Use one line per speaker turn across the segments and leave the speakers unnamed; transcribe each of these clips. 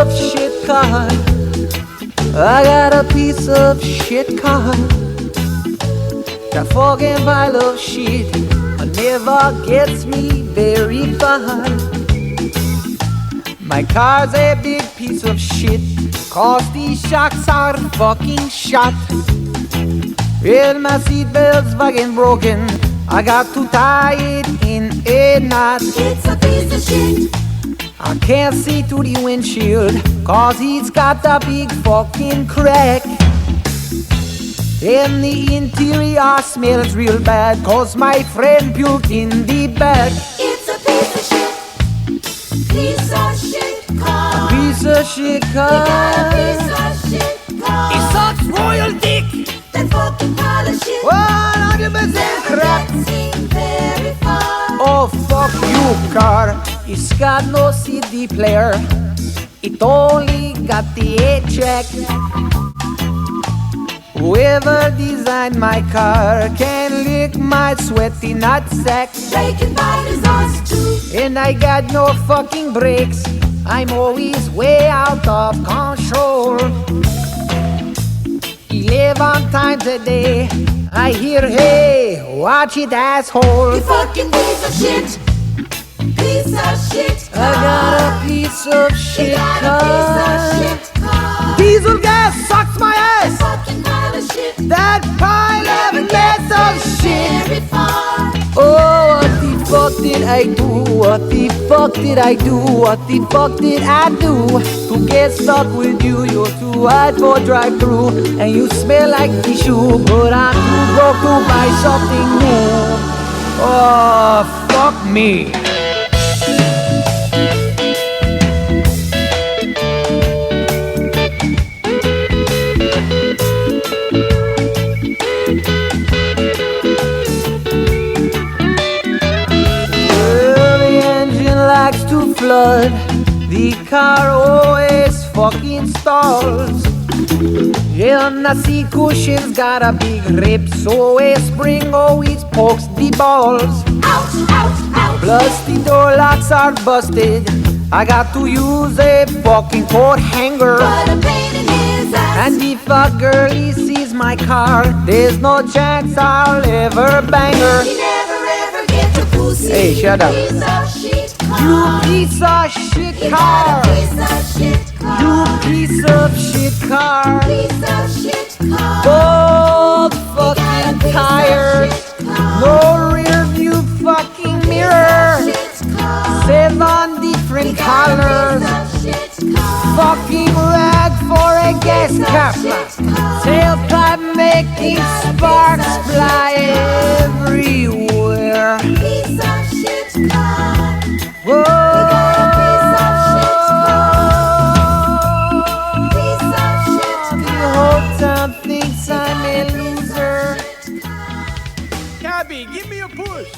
of shit car. I got a piece of shit car. That fucking pile of shit never gets me very far. My car's a big piece of shit, 'cause these shocks are fucking shot. Well, my seatbelt's fucking broken, I got to tie it in a knot.
It's a piece of shit.
I can't see through the windshield, 'cause he's got a big fucking crack. And the interior smells real bad, 'cause my friend puked in the back.
It's a piece of shit. Piece of shit car.
Piece of shit car.
We got a piece of shit car.
It sucks royal dick.
That fucking pile of shit
100% crap.
never gets very far.
Oh fuck you car. It's got no CD player, it only got the 8-track. Whoever designed my car can lick my sweaty nutsack.
They can bite his ass too.
And I got no fucking brakes, I'm always way out of control. 11 times a day I hear, hey, watch it asshole.
You fucking piece of shit. Piece of shit car.
I got a piece of shit
You got
car.
a piece of shit car.
Diesel gas sucks my
That
ass.
fucking pile of shit
That pile of metal shit.
very far.
Oh, what the fuck did I do? What the fuck did I do? What the fuck did I do to get stuck with you? You're too wide for drive-through, and you smell like tissue, but I'm too broke to buy something new. Oh, fuck me. Likes to flood, the car always fucking stalls. And the seat cushion's got a big rip, so a spring always pokes the balls.
Ouch, ouch, ouch.
Plus the door locks are busted, I got to use a fucking coat hanger.
What a pain in his ass.
And if a girlie sees my car, there's no chance I'll ever bang her.
He never ever gets a pussy.
Hey, shut up.
Piece of shit car.
You piece of shit
You
car.
got a piece of shit car.
You piece of shit car.
Piece of shit car.
Gold
You got a
fucking
piece of
tires,
shit car.
no rear view fucking mirror,
Shit car.
7 different
You got a
colors,
piece of shit car.
fucking rag for a gas cap, tailpipe making sparks fly everywhere.
Piece of shit car.
Whoa.
got a piece of shit Piece of shit
The
car.
whole town thinks I'm a loser.
Cabby, give me a push.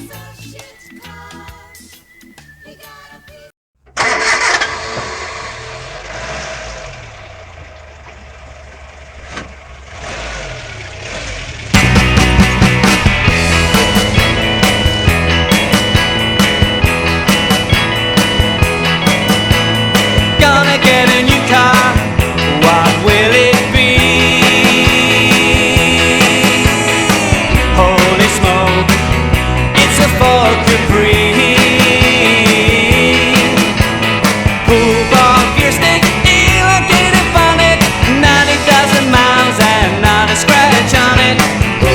Gonna get a new car, what will it be? Holy smoke, it's a Ford Capri. Poop off your stick, elongated bonnet, 90,000 miles and not a scratch on it.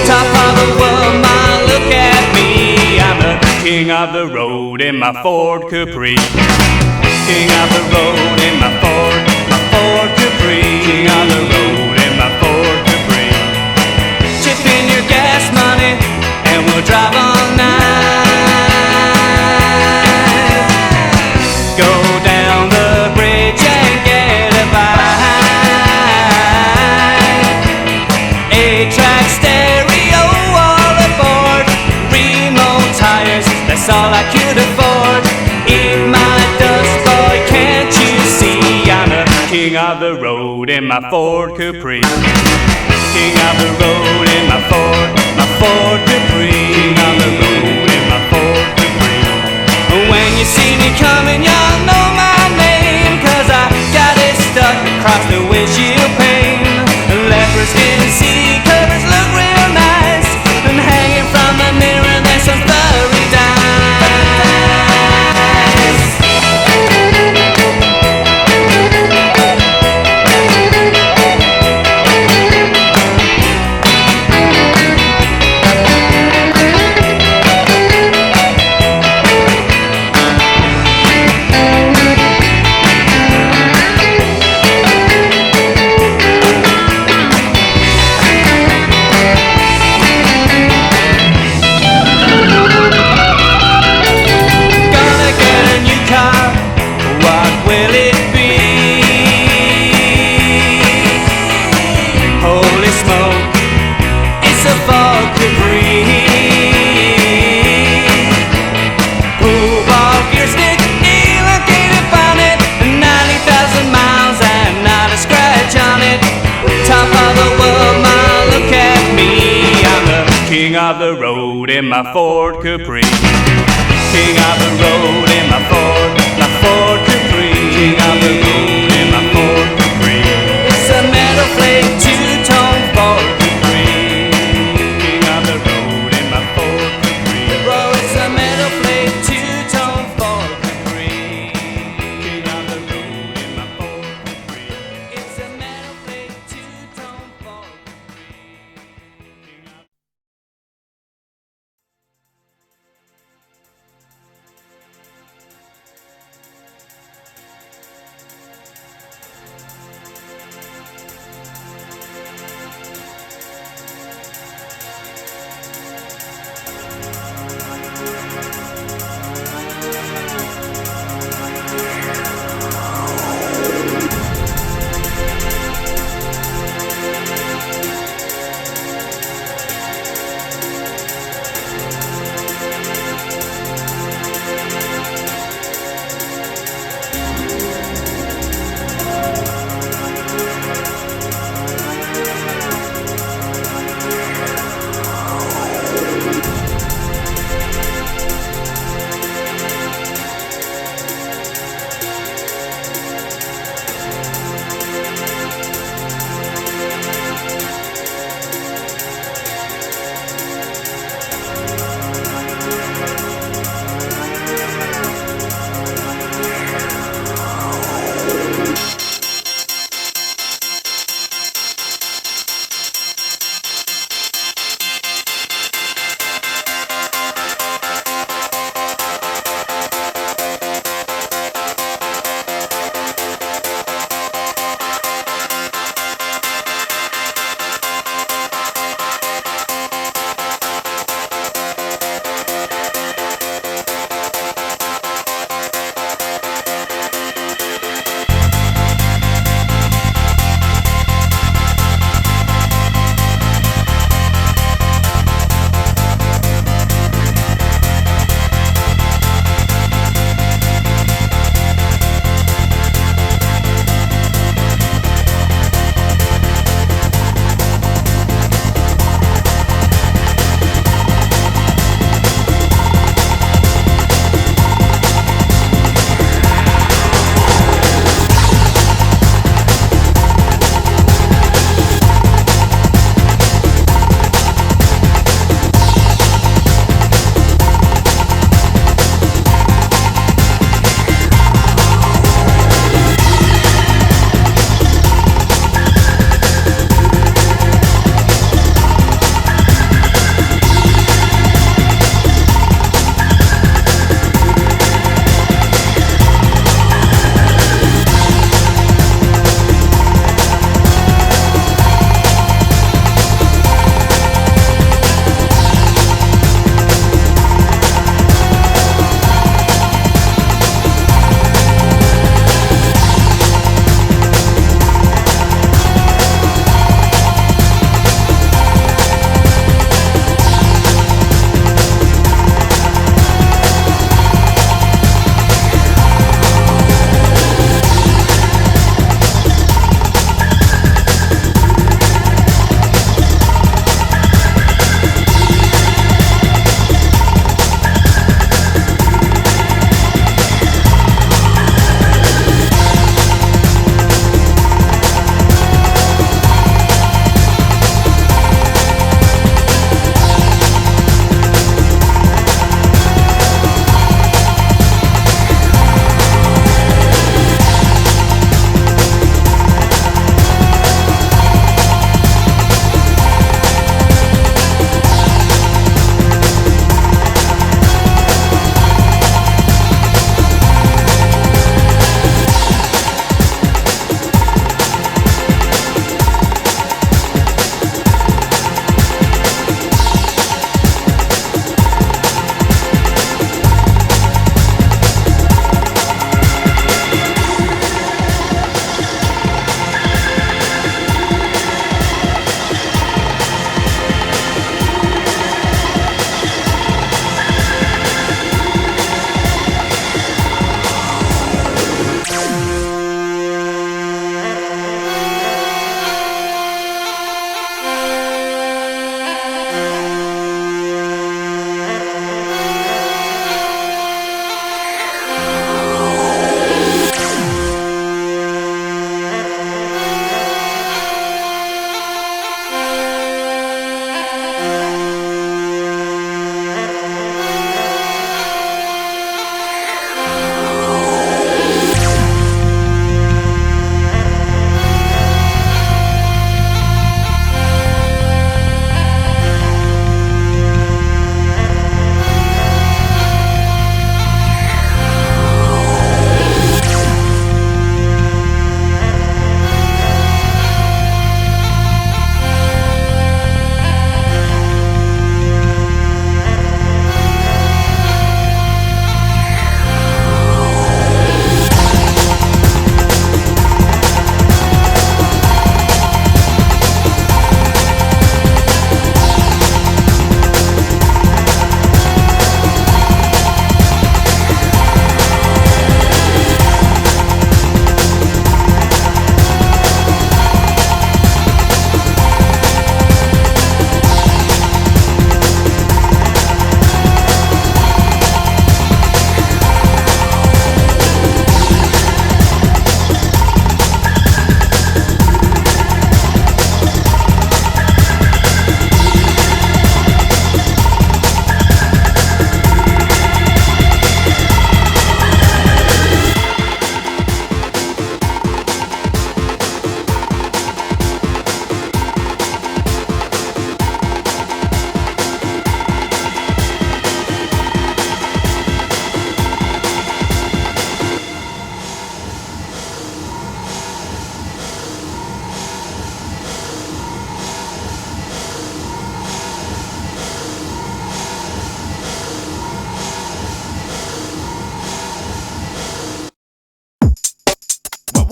Top of the world, my look at me, I'm the king of the road in my Ford Capri. King of the road in my Ford Capri. King of the road in my Ford Capri. Chip in your gas money and we'll drive all night. Go down the bridge and get a bite. 8-track stereo all aboard. Remote tires, that's all I could afford. Eat my dust, boy, can't you see? I'm the king of the road in my Ford Capri. King of the road in my Ford Capri. King of the road in my Ford Capri. When you see me coming, y'all know my name, 'cause I got it King of the road in my Ford Capri. King of the road in my Ford Capri. King of the road in my Ford Capri. It's a metal plate two-tone Ford Capri. King of the road in my Ford Capri. Oh, it's a metal plate two-tone Ford Capri. King of the road in my Ford Capri. It's a metal plate two-tone Ford Capri. King of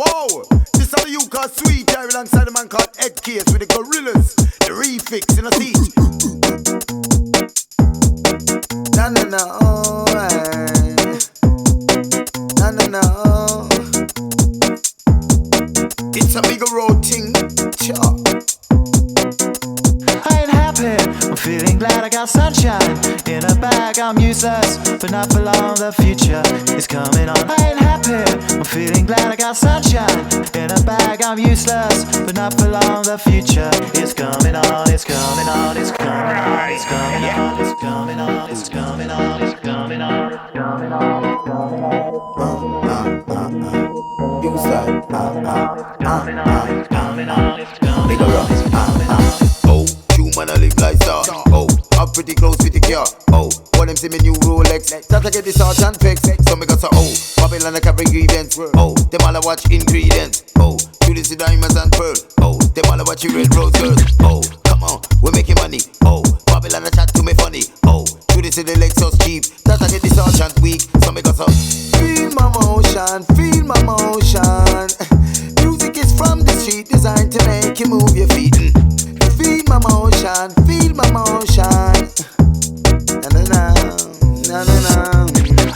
Whoa, this how the you call sweet. I alongside the man called Ed Case with the gorillas. The refix in a seat. No, no, no, no, no, no. It's a bigger road thing. Sure.
I ain't happy, I'm feeling glad I got sunshine. In a bag I'm useless, but not for long, the future is coming on. I ain't happy, I'm feeling glad I got sunshine. In a bag I'm useless, but not for long, the future is coming on. It's coming on, it's coming on, it's coming on, it's coming on, it's coming on, it's coming on, it's coming on, it's coming on.
You side,
It's coming on, it's coming on, it's coming on, it's coming on.
oh, human I live like star. Oh, I'm pretty close with the car. Oh, what them see me new Rolex. That I get the sergeant fix. So me got a oh, Babylon a Capri grievance. Oh, them all a watch ingredients. Oh, you this the diamonds and pearl. Oh, them all a watch you red rose girls. Oh, come on, we're making money. Oh, Babylon a chat to me funny. Oh, you this the Lexus cheap. That I get the sergeant weak. So me got a feel my motion, feel my motion. Music is from the street, designed to make you move your feet. Feel my motion, feel my motion. Na na na, na na na.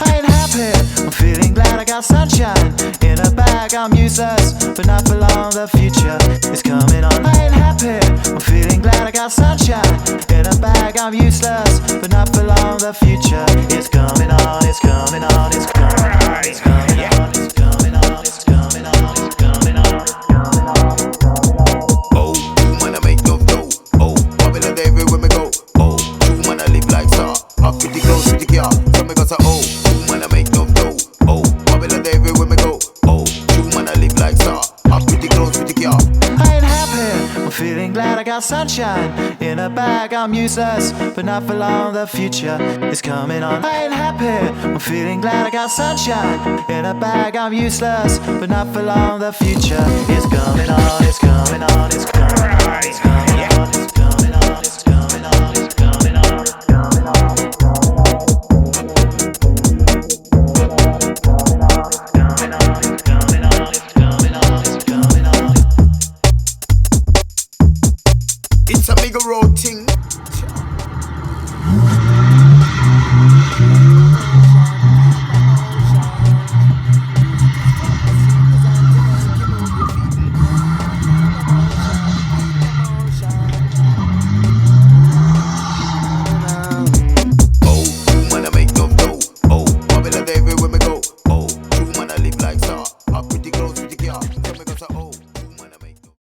I ain't happy, I'm feeling glad I got sunshine. In a bag I'm useless, but not for long, the future is coming on. I ain't happy, I'm feeling glad I got sunshine. In a bag I'm useless, but not for long, the future is coming on. It's coming on, it's coming on, it's coming on, it's coming on, it's coming on, it's coming on, it's coming on.
Oh, you man I make no dough. Oh, Babylon everywhere me go. Oh, you man I live like star. I'm pretty close to the car. So me got a oh, you man I make no dough. Oh, Babylon everywhere me go. Oh, you man I live like star. I'm pretty close to the car.
I ain't happy, I'm feeling glad I got sunshine. In a bag I'm useless, but not for long, the future is coming on. I ain't happy, I'm feeling glad I got sunshine. In a bag I'm useless, but not for long, the future is coming on. It's coming on, it's coming on, it's coming on, it's coming on, it's coming on, it's coming on, it's coming on, it's coming on, it's coming on, it's coming on, it's coming on.
It's a bigger road thing.